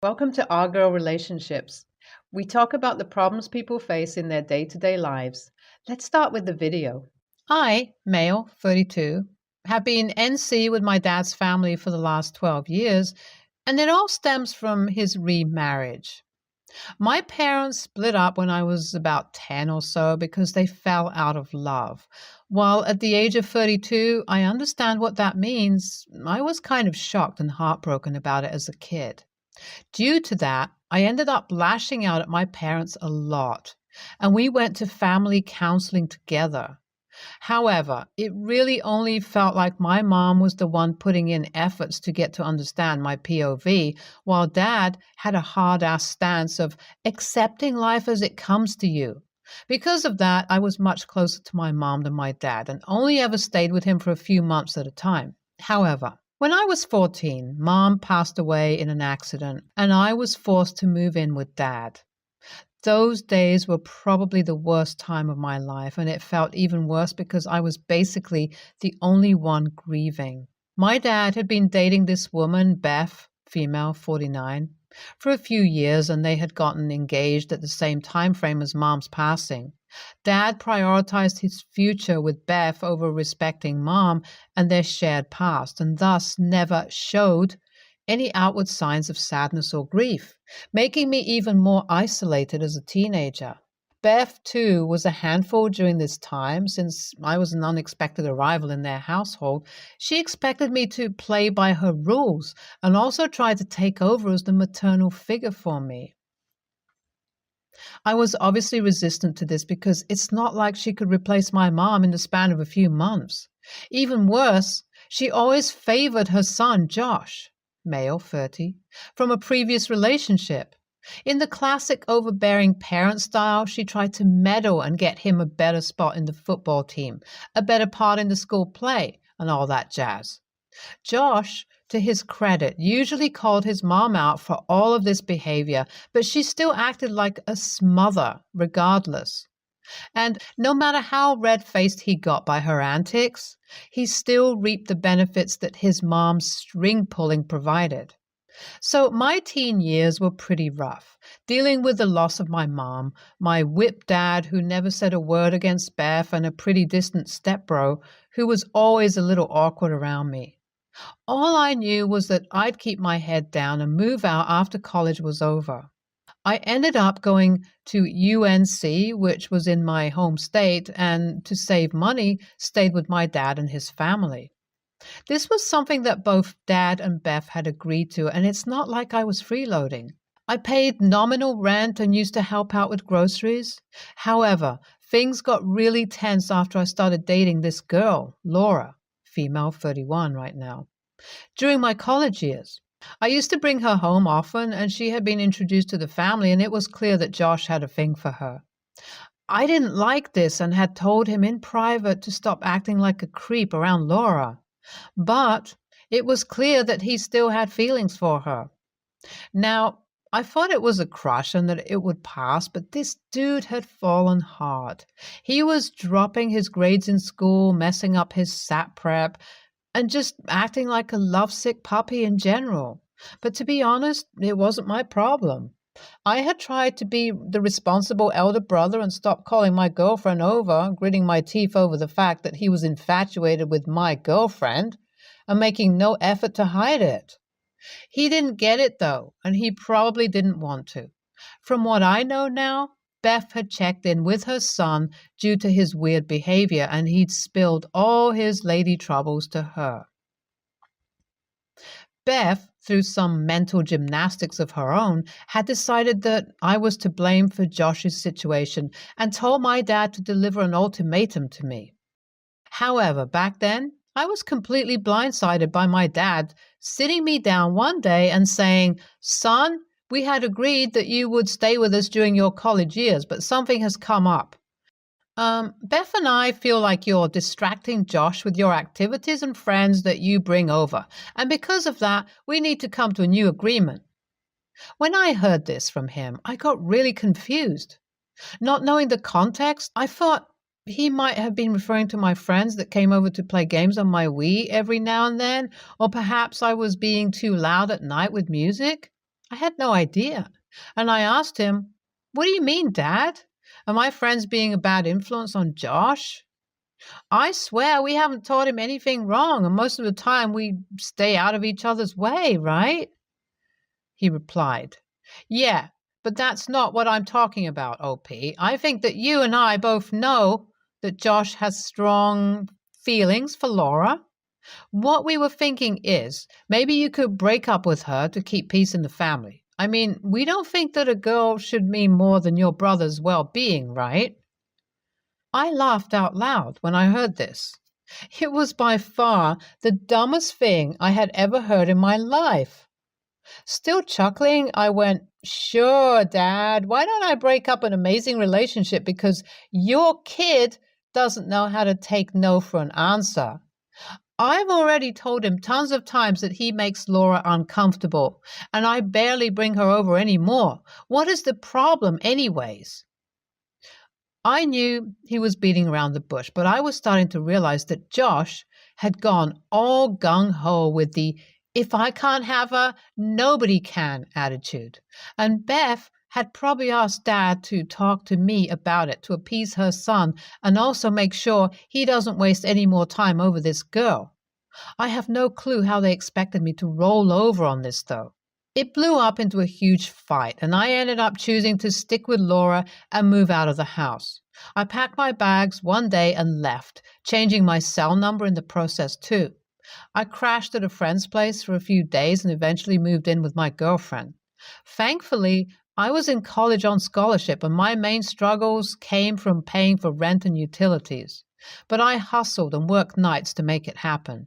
Welcome to Our Girl Relationships. We talk about the problems people face in their day-to-day lives. Let's start with the video. I, male, 32, have been NC with my dad's family for the last 12 years, and it all stems from his remarriage. My parents split up when I was about 10 or so because they fell out of love. While at the age of 32, I understand what that means. I was kind of shocked and heartbroken about it as a kid. Due to that, I ended up lashing out at my parents a lot, and we went to family counseling together. However, it really only felt like my mom was the one putting in efforts to get to understand my POV, while dad had a hard-ass stance of accepting life as it comes to you. Because of that, I was much closer to my mom than my dad and only ever stayed with him for a few months at a time. However, when I was 14, Mom passed away in an accident, and I was forced to move in with Dad. Those days were probably the worst time of my life, and it felt even worse because I was basically the only one grieving. My dad had been dating this woman, Beth, female, 49, for a few years, and they had gotten engaged at the same time frame as Mom's passing. Dad prioritized his future with Beth over respecting Mom and their shared past, and thus never showed any outward signs of sadness or grief, making me even more isolated as a teenager. Beth, too, was a handful during this time. Since I was an unexpected arrival in their household, she expected me to play by her rules and also tried to take over as the maternal figure for me. I was obviously resistant to this because it's not like she could replace my mom in the span of a few months. Even worse, she always favored her son, Josh, male, 30, from a previous relationship. In the classic overbearing parent style, she tried to meddle and get him a better spot in the football team, a better part in the school play, and all that jazz. Josh, to his credit, usually called his mom out for all of this behavior, but she still acted like a smother regardless. And no matter how red-faced he got by her antics, he still reaped the benefits that his mom's string-pulling provided. So my teen years were pretty rough, dealing with the loss of my mom, my whip dad who never said a word against Beth, and a pretty distant stepbro who was always a little awkward around me. All I knew was that I'd keep my head down and move out after college was over. I ended up going to UNC, which was in my home state, and to save money, stayed with my dad and his family. This was something that both Dad and Beth had agreed to, and it's not like I was freeloading. I paid nominal rent and used to help out with groceries. However, things got really tense after I started dating this girl, Laura, female, 31 right now. During my college years, I used to bring her home often, and she had been introduced to the family, and it was clear that Josh had a thing for her. I didn't like this and had told him in private to stop acting like a creep around Laura. But it was clear that he still had feelings for her. Now, I thought it was a crush and that it would pass, but this dude had fallen hard. He was dropping his grades in school, messing up his SAT prep, and just acting like a lovesick puppy in general. But to be honest, it wasn't my problem. I had tried to be the responsible elder brother and stop calling my girlfriend over, gritting my teeth over the fact that he was infatuated with my girlfriend, and making no effort to hide it. He didn't get it, though, and he probably didn't want to. From what I know now, Beth had checked in with her son due to his weird behavior, and he'd spilled all his lady troubles to her. Beth, through some mental gymnastics of her own, had decided that I was to blame for Josh's situation and told my dad to deliver an ultimatum to me. However, back then, I was completely blindsided by my dad sitting me down one day and saying, "Son, we had agreed that you would stay with us during your college years, but something has come up. Beth and I feel like you're distracting Josh with your activities and friends that you bring over, and because of that, we need to come to a new agreement." When I heard this from him, I got really confused. Not knowing the context, I thought he might have been referring to my friends that came over to play games on my Wii every now and then, or perhaps I was being too loud at night with music. I had no idea. And I asked him, "What do you mean, Dad? Are my friends being a bad influence on Josh? I swear we haven't taught him anything wrong, and most of the time we stay out of each other's way, right?" He replied, "Yeah, but that's not what I'm talking about, OP. I think that you and I both know that Josh has strong feelings for Laura. What we were thinking is maybe you could break up with her to keep peace in the family. I mean, we don't think that a girl should mean more than your brother's well-being, right?" I laughed out loud when I heard this. It was by far the dumbest thing I had ever heard in my life. Still chuckling, I went, "Sure, Dad, why don't I break up an amazing relationship because your kid doesn't know how to take no for an answer? I've already told him tons of times that he makes Laura uncomfortable, and I barely bring her over anymore. What is the problem anyways?" I knew he was beating around the bush, but I was starting to realize that Josh had gone all gung-ho with the "if I can't have her, nobody can" attitude. And Beth had probably asked Dad to talk to me about it to appease her son and also make sure he doesn't waste any more time over this girl. I have no clue how they expected me to roll over on this, though. It blew up into a huge fight, and I ended up choosing to stick with Laura and move out of the house. I packed my bags one day and left, changing my cell number in the process too. I crashed at a friend's place for a few days and eventually moved in with my girlfriend. Thankfully, I was in college on scholarship, and my main struggles came from paying for rent and utilities. But I hustled and worked nights to make it happen.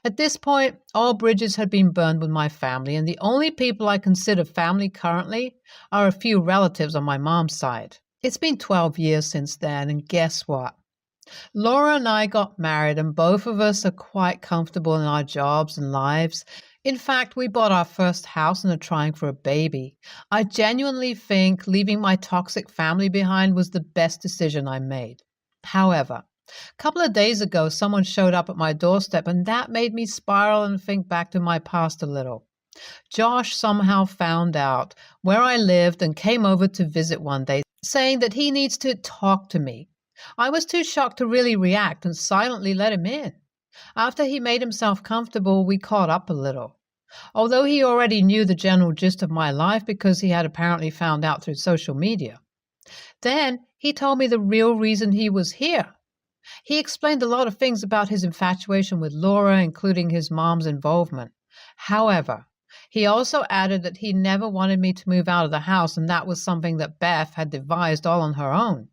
At this point, all bridges had been burned with my family, and the only people I consider family currently are a few relatives on my mom's side. It's been 12 years since then, and guess what? Laura and I got married, and both of us are quite comfortable in our jobs and lives. In fact, we bought our first house and are trying for a baby. I genuinely think leaving my toxic family behind was the best decision I made. However, a couple of days ago, someone showed up at my doorstep, and that made me spiral and think back to my past a little. Josh somehow found out where I lived and came over to visit one day, saying that he needs to talk to me. I was too shocked to really react and silently let him in. After he made himself comfortable, we caught up a little. Although he already knew the general gist of my life because he had apparently found out through social media. Then he told me the real reason he was here. He explained a lot of things about his infatuation with Laura, including his mom's involvement. However, he also added that he never wanted me to move out of the house, and that was something that Beth had devised all on her own.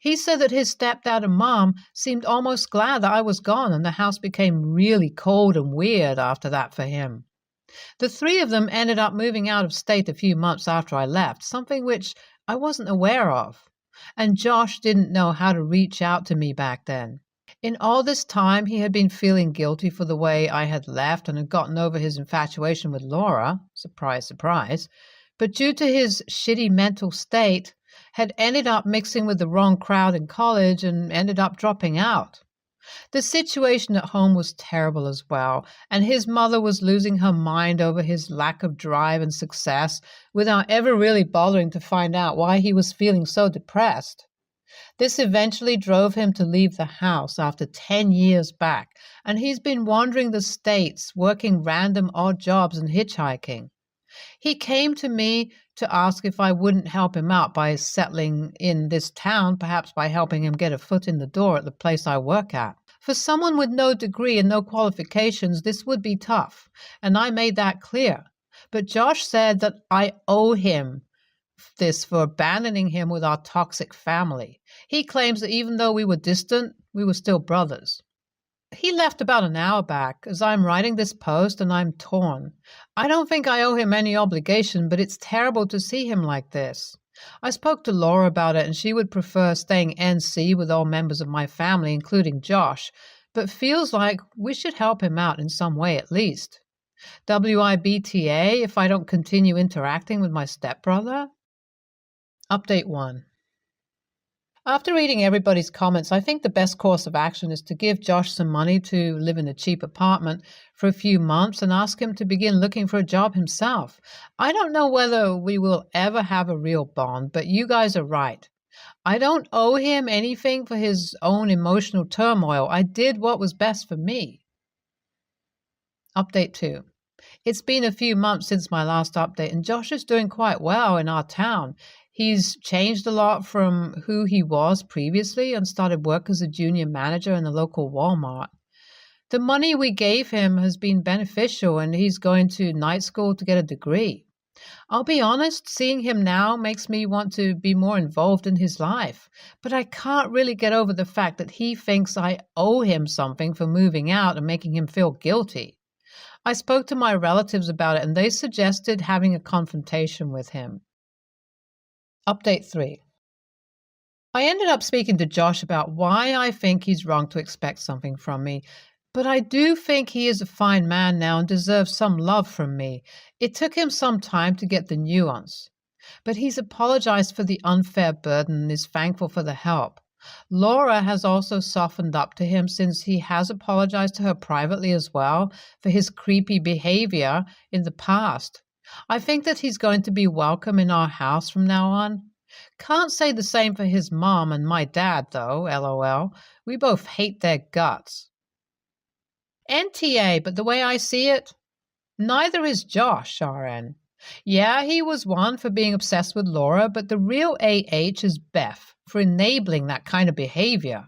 He said that his stepdad and mom seemed almost glad that I was gone, and the house became really cold and weird after that for him. The three of them ended up moving out of state a few months after I left, something which I wasn't aware of. And Josh didn't know how to reach out to me back then. In all this time, he had been feeling guilty for the way I had left and had gotten over his infatuation with Laura, surprise, surprise, but due to his shitty mental state, had ended up mixing with the wrong crowd in college and ended up dropping out. The situation at home was terrible as well, and his mother was losing her mind over his lack of drive and success without ever really bothering to find out why he was feeling so depressed. This eventually drove him to leave the house after 10 years back, and he's been wandering the states, working random odd jobs and hitchhiking. He came to me to ask if I wouldn't help him out by settling in this town, perhaps by helping him get a foot in the door at the place I work at. For someone with no degree and no qualifications, this would be tough, and I made that clear. But Josh said that I owe him this for abandoning him with our toxic family. He claims that even though we were distant, we were still brothers. He left about an hour back as I'm writing this post, and I'm torn. I don't think I owe him any obligation, but it's terrible to see him like this. I spoke to Laura about it, and she would prefer staying NC with all members of my family, including Josh, but feels like we should help him out in some way at least. WIBTA if I don't continue interacting with my stepbrother? Update 1. After reading everybody's comments, I think the best course of action is to give Josh some money to live in a cheap apartment for a few months and ask him to begin looking for a job himself. I don't know whether we will ever have a real bond, but you guys are right. I don't owe him anything for his own emotional turmoil. I did what was best for me. Update 2. It's been a few months since my last update, and Josh is doing quite well in our town. He's changed a lot from who he was previously and started work as a junior manager in the local Walmart. The money we gave him has been beneficial, and he's going to night school to get a degree. I'll be honest, seeing him now makes me want to be more involved in his life, but I can't really get over the fact that he thinks I owe him something for moving out and making him feel guilty. I spoke to my relatives about it, and they suggested having a confrontation with him. Update 3. I ended up speaking to Josh about why I think he's wrong to expect something from me, but I do think he is a fine man now and deserves some love from me. It took him some time to get the nuance, but he's apologized for the unfair burden and is thankful for the help. Laura has also softened up to him since he has apologized to her privately as well for his creepy behavior in the past. I think that he's going to be welcome in our house from now on. Can't say the same for his mom and my dad, though, LOL. We both hate their guts. NTA, but the way I see it, neither is Josh, RN. Yeah, he was one for being obsessed with Laura, but the real AH is Beth for enabling that kind of behavior.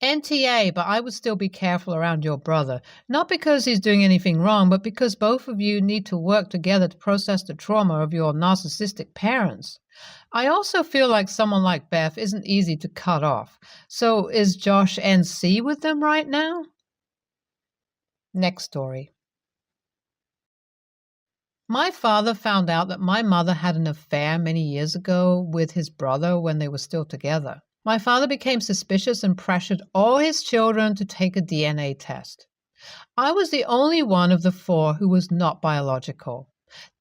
NTA, but I would still be careful around your brother, not because he's doing anything wrong, but because both of you need to work together to process the trauma of your narcissistic parents. I also feel like someone like Beth isn't easy to cut off. So is Josh NC with them right now? Next story. My father found out that my mother had an affair many years ago with his brother when they were still together. My father became suspicious and pressured all his children to take a DNA test. I was the only one of the 4 who was not biological.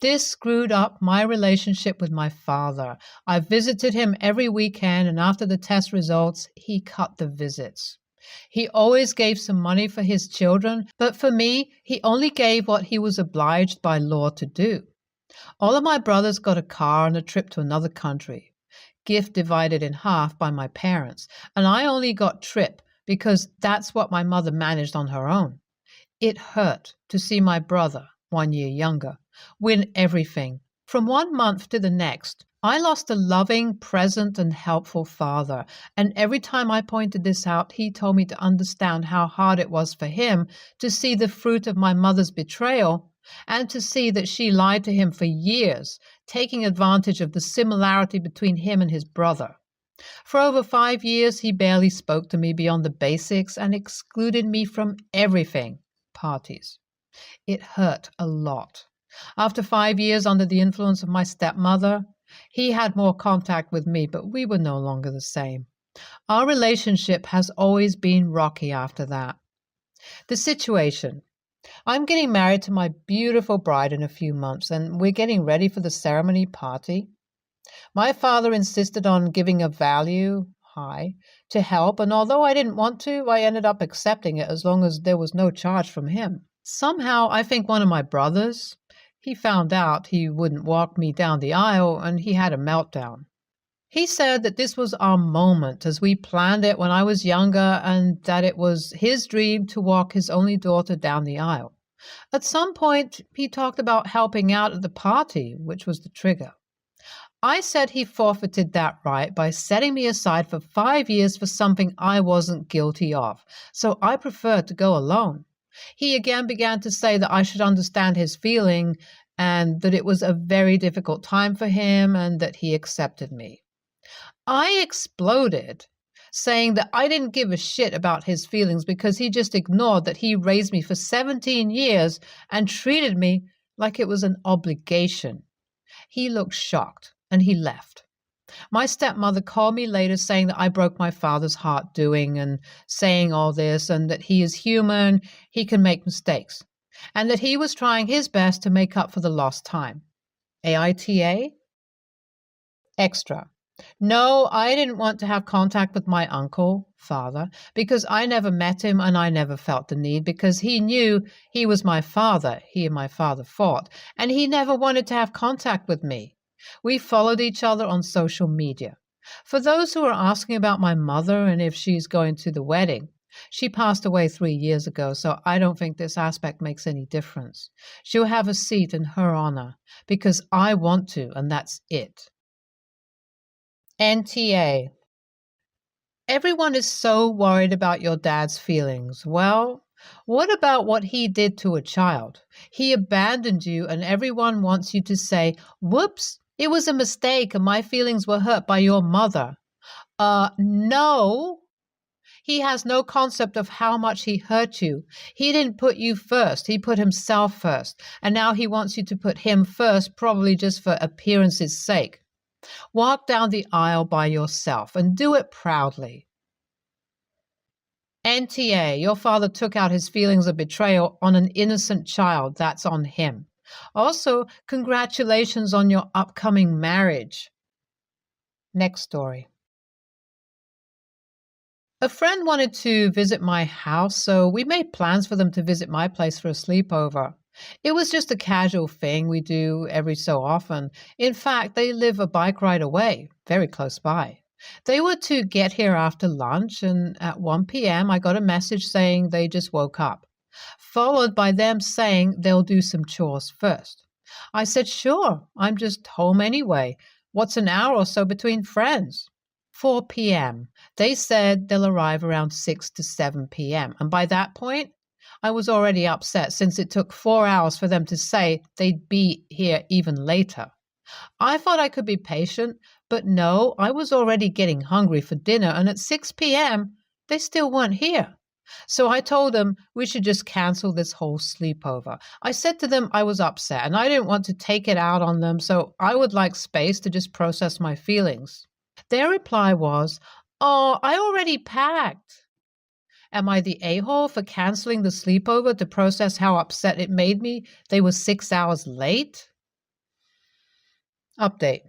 This screwed up my relationship with my father. I visited him every weekend, and after the test results, he cut the visits. He always gave some money for his children, but for me, he only gave what he was obliged by law to do. All of my brothers got a car and a trip to another country, gift divided in half by my parents, and I only got trip because that's what my mother managed on her own. It hurt to see my brother, 1 year younger, win everything. From 1 month to the next, I lost a loving, present, and helpful father, and every time I pointed this out, he told me to understand how hard it was for him to see the fruit of my mother's betrayal and to see that she lied to him for years, taking advantage of the similarity between him and his brother. For over 5 years, he barely spoke to me beyond the basics and excluded me from everything, parties. It hurt a lot. After 5 years under the influence of my stepmother, he had more contact with me, but we were no longer the same. Our relationship has always been rocky after that. The situation. I'm getting married to my beautiful bride in a few months, and we're getting ready for the ceremony party. My father insisted on giving a value, high, to help, and although I didn't want to, I ended up accepting it as long as there was no charge from him. Somehow, I think one of my brothers, he found out he wouldn't walk me down the aisle, and he had a meltdown. He said that this was our moment as we planned it when I was younger and that it was his dream to walk his only daughter down the aisle. At some point, he talked about helping out at the party, which was the trigger. I said he forfeited that right by setting me aside for 5 years for something I wasn't guilty of, so I preferred to go alone. He again began to say that I should understand his feeling and that it was a very difficult time for him and that he accepted me. I exploded, saying that I didn't give a shit about his feelings because he just ignored that he raised me for 17 years and treated me like it was an obligation. He looked shocked and he left. My stepmother called me later saying that I broke my father's heart doing and saying all this and that he is human, he can make mistakes, and that he was trying his best to make up for the lost time. AITA? Extra. No, I didn't want to have contact with my uncle, father, because I never met him and I never felt the need because he knew he was my father. He and my father fought, and he never wanted to have contact with me. We followed each other on social media. For those who are asking about my mother and if she's going to the wedding, she passed away 3 years ago, so I don't think this aspect makes any difference. She'll have a seat in her honor because I want to, and that's it. NTA. Everyone is so worried about your dad's feelings. Well, what about what he did to a child? He abandoned you, and everyone wants you to say, whoops, it was a mistake and my feelings were hurt by your mother. No. He has no concept of how much he hurt you. He didn't put you first. He put himself first. And now he wants you to put him first, probably just for appearance's sake. Walk down the aisle by yourself and do it proudly. NTA, your father took out his feelings of betrayal on an innocent child. That's on him. Also, congratulations on your upcoming marriage. Next story. A friend wanted to visit my house, so we made plans for them to visit my place for a sleepover. It was just a casual thing we do every so often. In fact, they live a bike ride away, very close by. They were to get here after lunch, and at 1 p.m., I got a message saying they just woke up, followed by them saying they'll do some chores first. I said, sure, I'm just home anyway. What's an hour or so between friends? 4 p.m. They said they'll arrive around 6 to 7 p.m. And by that point, I was already upset since it took 4 hours for them to say they'd be here even later. I thought I could be patient, but no, I was already getting hungry for dinner, and at 6 p.m., they still weren't here. So I told them we should just cancel this whole sleepover. I said to them I was upset, and I didn't want to take it out on them, so I would like space to just process my feelings. Their reply was, oh, I already packed. Am I the a-hole for canceling the sleepover to process how upset it made me they were 6 hours late? Update.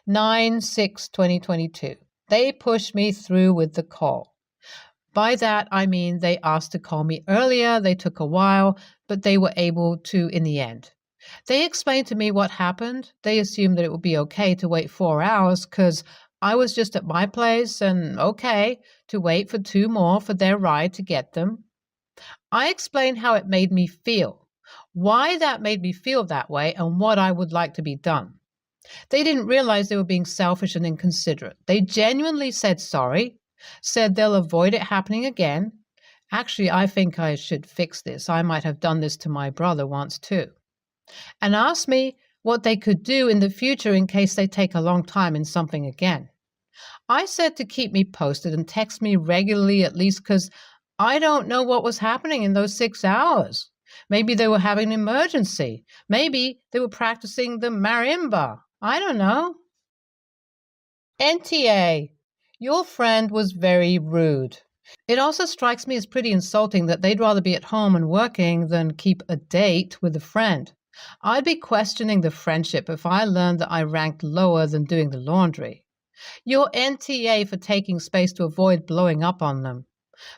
9/6/2022. They pushed me through with the call. By that, I mean they asked to call me earlier, they took a while, but they were able to in the end. They explained to me what happened. They assumed that it would be okay to wait 4 hours because I was just at my place and okay to wait for 2 more for their ride to get them. I explained how it made me feel, why that made me feel that way, and what I would like to be done. They didn't realize they were being selfish and inconsiderate. They genuinely said sorry, said they'll avoid it happening again. Actually, I think I should fix this. I might have done this to my brother once too. And asked me what they could do in the future in case they take a long time in something again. I said to keep me posted and text me regularly at least because I don't know what was happening in those 6 hours. Maybe they were having an emergency. Maybe they were practicing the marimba. I don't know. NTA, your friend was very rude. It also strikes me as pretty insulting that they'd rather be at home and working than keep a date with a friend. I'd be questioning the friendship if I learned that I ranked lower than doing the laundry. You're NTA for taking space to avoid blowing up on them.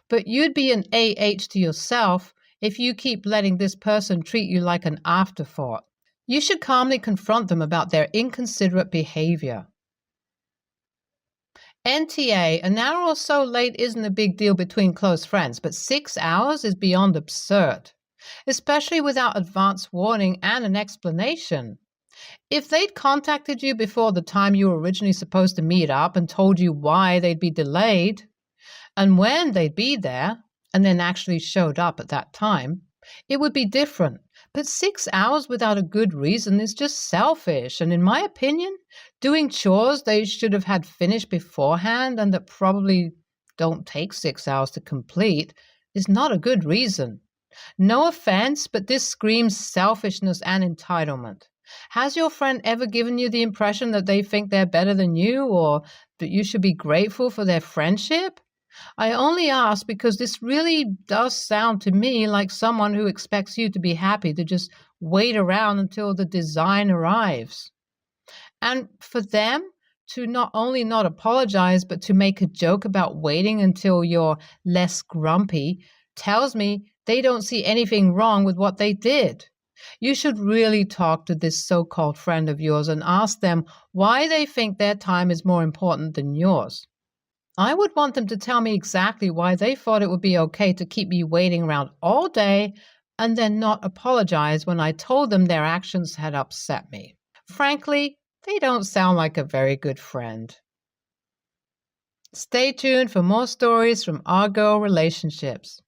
But you'd be an AH to yourself if you keep letting this person treat you like an afterthought. You should calmly confront them about their inconsiderate behavior. NTA, an hour or so late isn't a big deal between close friends, but 6 hours is beyond absurd, especially without advance warning and an explanation. If they'd contacted you before the time you were originally supposed to meet up and told you why they'd be delayed and when they'd be there, and then actually showed up at that time, it would be different. But 6 hours without a good reason is just selfish, and in my opinion, doing chores they should have had finished beforehand and that probably don't take 6 hours to complete is not a good reason. No offense, but this screams selfishness and entitlement. Has your friend ever given you the impression that they think they're better than you or that you should be grateful for their friendship? I only ask because this really does sound to me like someone who expects you to be happy to just wait around until the design arrives. And for them, to not only not apologize, but to make a joke about waiting until you're less grumpy tells me they don't see anything wrong with what they did. You should really talk to this so-called friend of yours and ask them why they think their time is more important than yours. I would want them to tell me exactly why they thought it would be okay to keep me waiting around all day and then not apologize when I told them their actions had upset me. Frankly, they don't sound like a very good friend. Stay tuned for more stories from our girl relationships.